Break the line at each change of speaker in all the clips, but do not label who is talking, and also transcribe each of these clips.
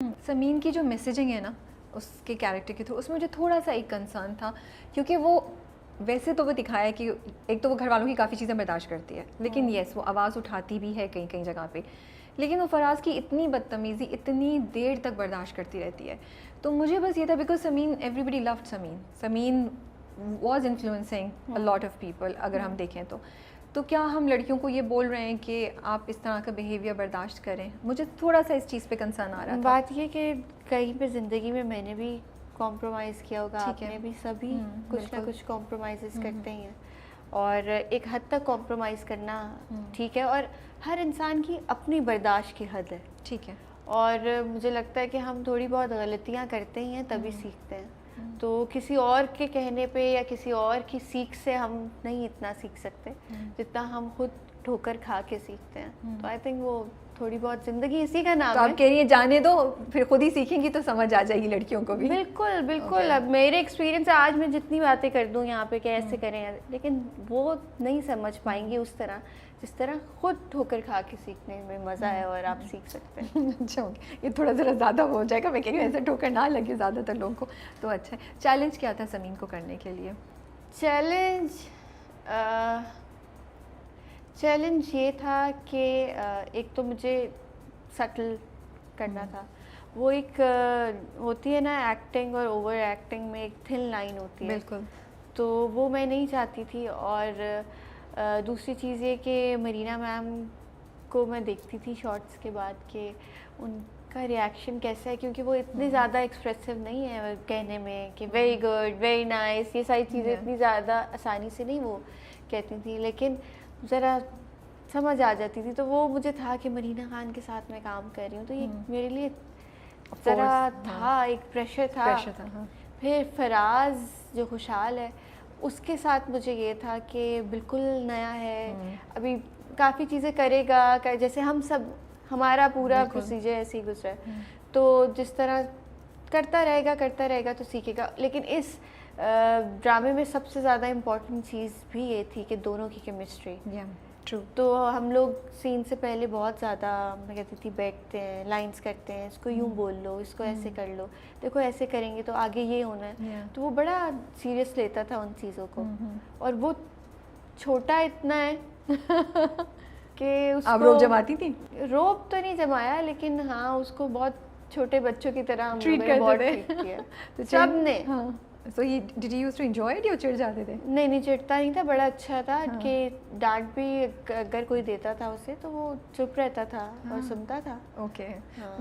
समीन की जो मैसेजिंग है ना उसके कैरेक्टर के थ्रू, उसमें मुझे थोड़ा सा एक कंसर्न था, क्योंकि वो वैसे तो वो दिखाया है कि एक तो वो घर वालों की काफ़ी चीज़ें बर्दाश्त करती है, लेकिन येस वो आवाज़ उठाती भी है कहीं कहीं जगह पे, लेकिन वो फराज की इतनी बदतमीज़ी इतनी देर तक बर्दाश्त करती रहती है। तो मुझे बस ये था, because Sameen, everybody loved Sameen, Sameen was influencing a lot of people अगर हम देखें तो क्या हम लड़कियों को ये बोल रहे हैं कि आप इस तरह का बिहेवियर बर्दाश्त करें? मुझे थोड़ा सा इस चीज़ पे कंसर्न आ रहा था।
बात ये कि कहीं पे ज़िंदगी में मैंने भी कॉम्प्रोमाइज़ किया होगा, आपने भी, सभी कुछ ना कुछ कॉम्प्रोमाइज़ करते ही हैं, और एक हद तक कॉम्प्रोमाइज़ करना ठीक है, और हर इंसान की अपनी बर्दाश्त की हद है,
ठीक है।
और मुझे लगता है कि हम थोड़ी बहुत गलतियाँ करते ही हैं तभी सीखते हैं, तो किसी और के कहने पे या किसी और की सीख से हम नहीं इतना सीख सकते जितना हम खुद ठोकर खा के सीखते हैं। तो आई थिंक वो थोड़ी बहुत ज़िंदगी इसी का नाम
तो
है।
आप कह रही हैं जाने दो, फिर खुद ही सीखेंगी तो समझ आ जाएगी लड़कियों को भी।
बिल्कुल बिल्कुल। अब मेरे एक्सपीरियंस, आज मैं जितनी बातें कर दूं यहाँ पे कि ऐसे करें, लेकिन वो नहीं समझ पाएंगे उस तरह जिस तरह खुद ठोकर खा के सीखने में मज़ा है, और आप सीख सकते हैं।
अच्छा, ये थोड़ा ज़रा ज़्यादा हो जाएगा, मैं कह रही हूँ ऐसे ठोकर ना लगे ज़्यादातर लोगों को। तो अच्छा, चैलेंज क्या था समीन को करने के लिए?
चैलेंज ये था कि एक तो मुझे सटल करना था। वो एक होती है ना एक्टिंग और ओवर एक्टिंग में एक थिन लाइन होती है,
बिल्कुल।
तो वो मैं नहीं चाहती थी। और दूसरी चीज़ ये कि मरीना मैम को मैं देखती थी शॉर्ट्स के बाद कि उनका रिएक्शन कैसा है, क्योंकि वो इतने ज़्यादा एक्सप्रेसिव नहीं है कहने में कि वेरी गुड, वेरी नाइस, ये सारी चीज़ें इतनी ज़्यादा आसानी से नहीं वो कहती थी, लेकिन ज़रा समझ आ जाती थी। तो वो मुझे था कि मरीना खान के साथ मैं काम कर रही हूँ, तो ये मेरे लिए ज़रा था, एक प्रेशर था। फिर फराज जो खुशहाल है उसके साथ मुझे ये था कि बिल्कुल नया है, अभी काफ़ी चीज़ें करेगा, जैसे हम सब, हमारा पूरा प्रोसीजर ऐसे ही गुजरा है, तो जिस तरह करता रहेगा तो सीखेगा। लेकिन इस ड्रामे में सबसे ज़्यादा इम्पोर्टेंट चीज़ भी ये थी कि दोनों की केमिस्ट्री।
ट्रू।
तो हम लोग सीन से पहले बहुत ज़्यादा, मैं कहती थी, बैठते हैं, लाइंस करते हैं, इसको यूँ बोल लो, इसको ऐसे कर लो, देखो ऐसे करेंगे तो आगे ये होना है। तो वो बड़ा सीरियस लेता था उन चीज़ों को, और वो छोटा इतना है कि उसको
आप रोब जमाती थी?
रोब तो नहीं जमाया, लेकिन हाँ उसको बहुत छोटे बच्चों की तरह हम
ट्रीट
लोगों ने
करते
बहुत
थे।
ट्रीट किया सब ने।
So he did you used to enjoy it या चिढ़ जाते थे?
नहीं चिढ़ता नहीं था, बड़ा अच्छा था कि डांट भी अगर कोई देता था उसे तो वो चुप रहता था और सुनता था।
Okay,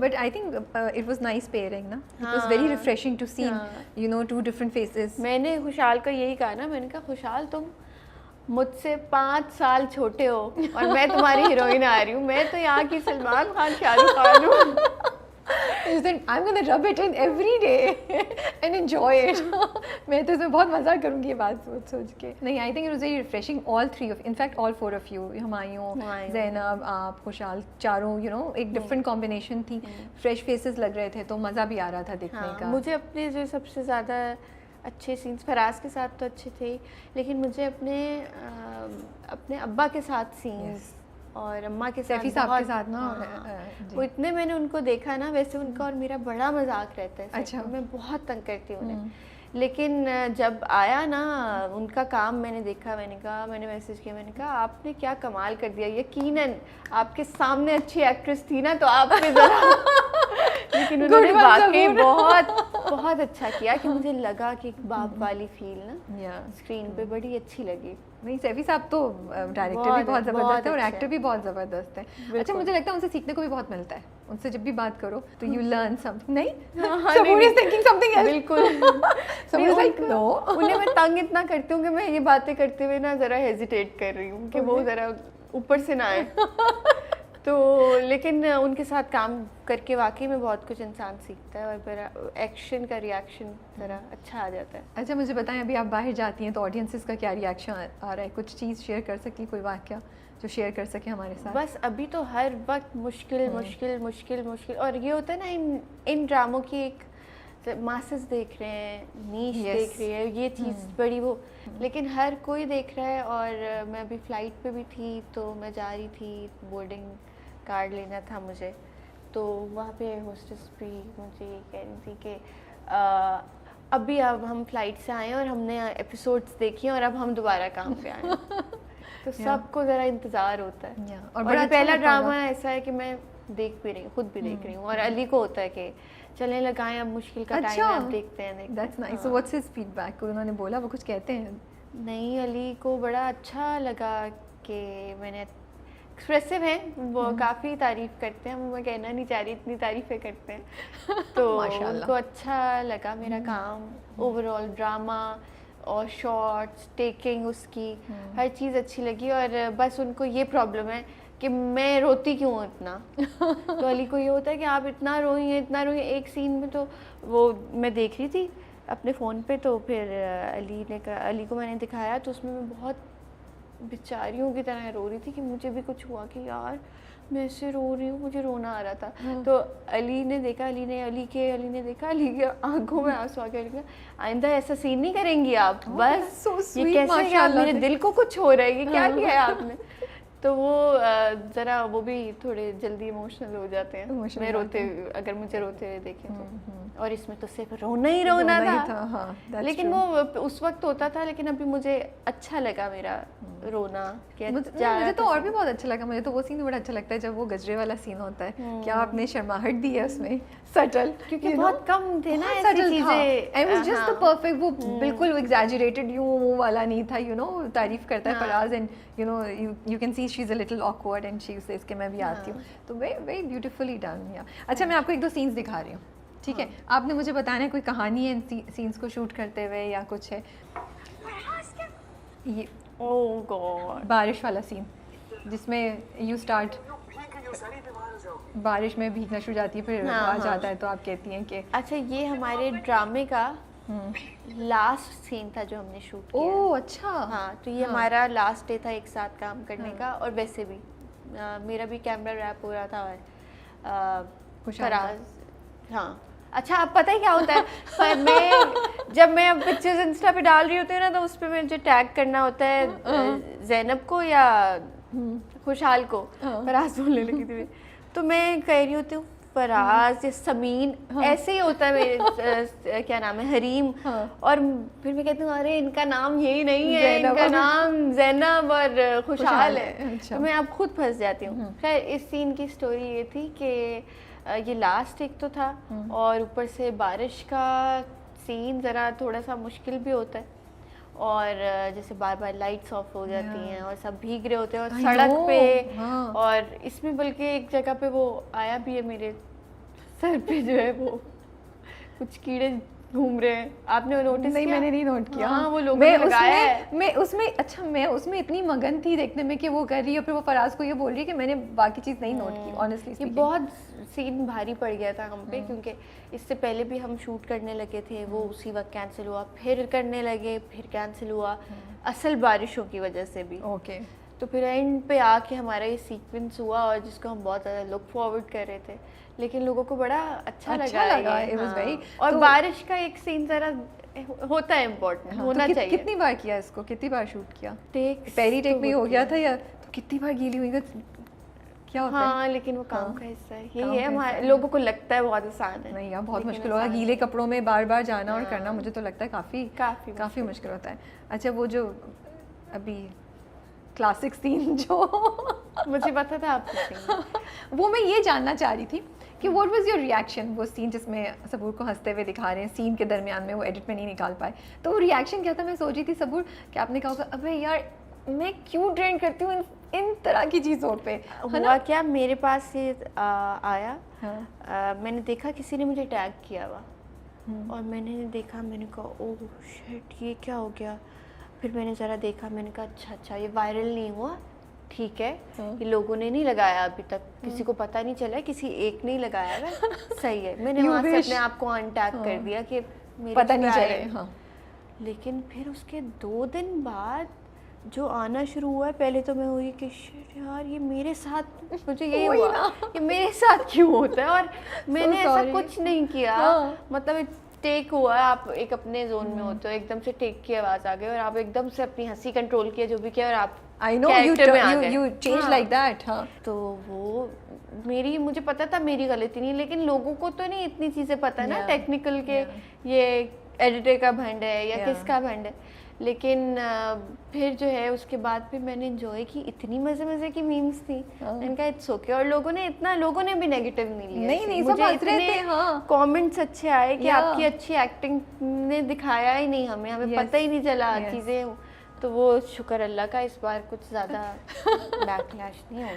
but I think it was nice pairing ना, it was very refreshing to see you know two different faces.
मैंने खुशहाल को यही कहा ना, मैंने कहा खुशहाल तुम मुझसे 5 साल छोटे हो और मैं तुम्हारी हीरोइन आ रही हूँ, मैं तो यहाँ की सलमान खान, शाहरुख खान हूँ।
You said I'm gonna rub it in every day and enjoy it. मैं तो इसमें बहुत मज़ा करूँगी ये बात सोच के। नहीं, I think it was very refreshing. All three of, in fact, all four of you, Humayun, Zainab, आप, खुशहाल, चारों, you know, एक different combination थी। Fresh faces लग रहे थे, तो मज़ा भी आ रहा था देखने का।
मुझे अपने जो सबसे ज़्यादा अच्छे सीन्स, फराज के साथ तो अच्छे थे, लेकिन मुझे अपने अब्बा के साथ सीन्स और अम्मा के साथ,
साहब के साथ ना,
वो इतने मैंने उनको देखा ना, वैसे उनका और मेरा बड़ा मजाक रहता है।
अच्छा।
मैं बहुत तंग करती हूँ उन्हें, लेकिन जब आया ना उनका काम मैंने देखा, मैंने मैसेज किया, मैंने कहा आपने क्या कमाल कर दिया, यकीनन आपके सामने अच्छी एक्ट्रेस थी ना तो आपने ज़रा लेकिन उन्होंने वाकई बहुत अच्छा किया कि मुझे लगा कि बाप वाली फील ना स्क्रीन पे बड़ी अच्छी लगी।
नहीं, सैफी साहब तो डायरेक्टर भी बहुत ज़बरदस्त है और एक्टर भी बहुत ज़बरदस्त है। अच्छा, मुझे लगता है उनसे सीखने को भी बहुत मिलता है, उनसे जब भी बात करो तो यू लर्न समथिंग। नहीं, somebody is thinking something else.
बिल्कुल।
Somebody is like no.
उन्हें मैं तंग इतना करती हूँ कि मैं ये बातें करते हुए ना ज़रा हेजिटेट कर रही हूँ कि वो ज़रा ऊपर से ना आए। तो लेकिन उनके साथ काम करके वाकई में बहुत कुछ इंसान सीखता है, और मेरा एक्शन का रिएक्शन ज़रा अच्छा आ जाता है।
अच्छा, मुझे बताएं, अभी आप बाहर जाती हैं तो ऑडियंसेस का क्या रिएक्शन आ रहा है? कुछ चीज़ शेयर कर सकी, कोई वाक़या जो शेयर कर सके हमारे साथ?
बस अभी तो हर वक्त मुश्किल, और ये होता है ना इन ड्रामों की एक मासेस देख रहे हैं, नीश देख रही है, ये चीज़ बड़ी वो, लेकिन हर कोई देख रहा है। और मैं अभी फ़्लाइट पे भी थी, तो मैं जा रही थी, बोर्डिंग कार्ड लेना था मुझे, तो वहाँ पे होस्टेस भी मुझे ये कह रही थी कि अभी अब हम फ्लाइट से आए और हमने एपिसोड्स देखी और अब हम दोबारा काम पे आए तो सबको ज़रा इंतज़ार होता है।
और
बड़ा
अच्छा
पहला
लगता
ड्रामा
होगा।
ऐसा है कि मैं देख भी रही हूँ, खुद भी देख रही हूँ, और अली को होता है कि चलने लगाएं, अब मुश्किल का टाइम है, अब देखते हैं।
That's nice. So what's his feedback? उन्होंने बोला, वो कुछ कहते हैं?
नहीं, अली को बड़ा अच्छा लगा कि मैंने एक्सप्रेसिव हैं वो, काफ़ी तारीफ़ करते हैं, मैं कहना नहीं चाह रही, इतनी तारीफ़ें करते हैं तो उनको अच्छा लगा मेरा काम, ओवरऑल ड्रामा और शॉर्ट्स, टेकिंग उसकी हर चीज़ अच्छी लगी। और बस उनको ये प्रॉब्लम है कि मैं रोती क्यों हूँ इतना तो अली को ये होता है कि आप इतना रोई हैं, इतना रोई हैं। एक सीन में तो वो मैं देख रही थी अपने फ़ोन पे, तो फिर अली को मैंने दिखाया, तो उसमें मैं बहुत बेचारियों की तरह रो रही थी कि मुझे भी कुछ हुआ कि यार मैं ऐसे रो रही हूँ, मुझे रोना आ रहा था। तो अली ने देखा, अली ने देखा, अली के आंखों में आंसू आ गए, आइंदा ऐसा सीन नहीं करेंगी आप, बस ये कैसे है, आप मेरे दिल को कुछ हो रहा है, क्या किया है आपने। तो वो ज़रा वो भी थोड़े जल्दी इमोशनल हो जाते हैं, मैं रोते हुए, अगर मुझे रोते हुए देखें तो। और इसमें तो सिर्फ रोना ही था।
हाँ,
लेकिन वो उस वक्त होता था, लेकिन अभी मुझे अच्छा लगा मेरा रोना।
मुझे तो और भी बहुत अच्छा लगा, मुझे तो वो सीन बड़ा अच्छा लगता है जब वो गजरे वाला सीन होता है। क्या आपने शर्माहट दी है उसमें, सटल,
क्योंकि बहुत कम थे ना ऐसी चीजें।
I was just the perfect, वो बिल्कुल एग्जैजरेटेड यूं वाला नहीं था, यू नो। तारीफ करता है Faraz, and you know you can see she is a little awkward and she says कि मैं भी आती हूँ, तो वेरी ब्यूटीफुली डन। या अच्छा, मैं आपको एक दो सीन्स दिखा रही हूँ, ठीक है? आपने मुझे बताना है कोई कहानी है इन सीन्स को शूट करते हुए या कुछ है। ये
ओह गॉड,
बारिश वाला सीन जिसमें यू स्टार्ट, बारिश में भीगना शुरू जाती है, फिर आ जाता है, तो आप कहती हैं कि
अच्छा ये हमारे ड्रामे का लास्ट सीन था जो हमने शूट किया।
ओह अच्छा।
हाँ, तो ये हमारा लास्ट डे था एक साथ काम करने का। और वैसे भी मेरा भी कैमरा रैप हो रहा था फराज। हाँ, अच्छा, अब पता है क्या होता है, पर जब मैं अब पिक्चर्स इंस्टा पे डाल रही होती हूँ ना, तो उस पर मुझे टैग करना होता है जैनब को या खुशहाल को। फराज बोलने लगी थी, तो मैं कह रही होती हूँ फराज या समीन, ऐसे ही होता है मेरे क्या नाम है, हरीम। और फिर मैं कहती हूँ अरे इनका नाम यही नहीं है, इनका नाम जैनब और खुशहाल है। तो मैं अब खुद फंस जाती हूँ। खैर, इस सीन की स्टोरी ये थी कि ये लास्ट एक तो था, और ऊपर से बारिश का सीन ज़रा थोड़ा सा मुश्किल भी होता है, और जैसे बार बार लाइट्स ऑफ हो जाती हैं और सब भीग रहे होते हैं और सड़क पे। और इसमें बल्कि एक जगह पे वो आया भी है, मेरे सर पे जो है वो कुछ कीड़े घूम रहे हैं, आपने नोटिस
नहीं?
किया?
मैंने नहीं नोट किया।
हाँ, वो लोगों ने लगाया है।
मैं उसमें इतनी मगन थी देखने में कि वो कर रही है, फिर वो फराज को ये बोल रही है कि मैंने बाकी चीज़ नहीं नोट की। ऑनेस्टली
ये बहुत सीन भारी पड़ गया था हम पे, क्योंकि इससे पहले भी हम शूट करने लगे थे, वो उसी वक्त कैंसिल हुआ, फिर करने लगे, फिर कैंसिल हुआ, असल बारिशों की वजह से भी।
ओके।
तो फिर एंड पे आके हमारा ये सीक्वेंस हुआ, और जिसको हम बहुत ज़्यादा लुक फॉरवर्ड कर रहे थे, लेकिन लोगों को बड़ा अच्छा लगा।
It was very,
और बारिश का एक सीन ज़रा होता है इम्पोर्टेंट, होना चाहिए।
कितनी बार किया इसको, कितनी बार शूट किया? पहली टेक में हो गया था, या तो कितनी बार गीली हुई क्या होता है?
हाँ, लेकिन वो काम का हिस्सा है, यही है। हमारे लोगों को लगता है बहुत आसान है,
नहीं यार, बहुत मुश्किल होगा गीले कपड़ों में बार बार जाना और करना। मुझे तो लगता है काफ़ी मुश्किल होता है। अच्छा, वो जो अभी क्लासिक सीन जो
मुझे पता था आप
वो मैं ये जानना चाह रही थी कि व्हाट वाज योर रिएक्शन, वो सीन जिसमें सबूर को हंसते हुए दिखा रहे हैं, सीन के दरमियान में वो एडिट में नहीं निकाल पाए, तो वो रिएक्शन क्या था? मैं सोच रही थी सबूर कि आपने कहा होगा अबे यार मैं क्यों ट्रेंड करती हूँ इन तरह की चीज़ों पे।
हुआ क्या, मेरे पास ये आया, मैंने देखा किसी ने मुझे टैग किया हुआ, और मैंने देखा, मैंने कहा ओह शिट, ये क्या हो गया। फिर मैंने ज़रा देखा, मैंने कहा अच्छा ये वायरल नहीं हुआ, ठीक है, ये लोगों ने नहीं लगाया अभी तक, किसी को पता नहीं चला, किसी एक ने ही लगाया है, सही है। मैंने वहाँ से अपने आप को अनटैग कर दिया कि मेरे
पता नहीं चले।
लेकिन फिर उसके 2 दिन बाद जो आना शुरू हुआ है, पहले तो मैं हुई कि शिट यार ये मेरे साथ, मुझे यही हुआ ये मेरे साथ क्यों होता है, और मैंने ऐसा कुछ नहीं किया। मतलब टेक हुआ, आप एक अपने जोन में होते हो, एकदम से टेक की आवाज़ आ गई और आप एकदम से अपनी हंसी कंट्रोल किया, जो भी किया, और आप
I know you change like that। हाँ,
तो वो मुझे पता था मेरी गलती नहीं, लेकिन लोगों को तो नहीं इतनी चीज़ें पता ना टेक्निकल के, ये एडिटर का भंड है या किसका भंड है। लेकिन फिर जो है उसके बाद फिर मैंने एंजॉय की, इतनी मजे मजे की मीम्स थी, मैंने कहा इट्स ओके। और लोगों ने भी नेगेटिव नहीं लिया,
नहीं सब हंस रहे थे। हाँ,
कमेंट्स अच्छे आए कि आपकी अच्छी एक्टिंग ने दिखाया ही नहीं हमें पता ही नहीं चला चीज़ें। तो वो शुक्र अल्लाह का इस बार कुछ ज़्यादा बैकलैश नहीं हो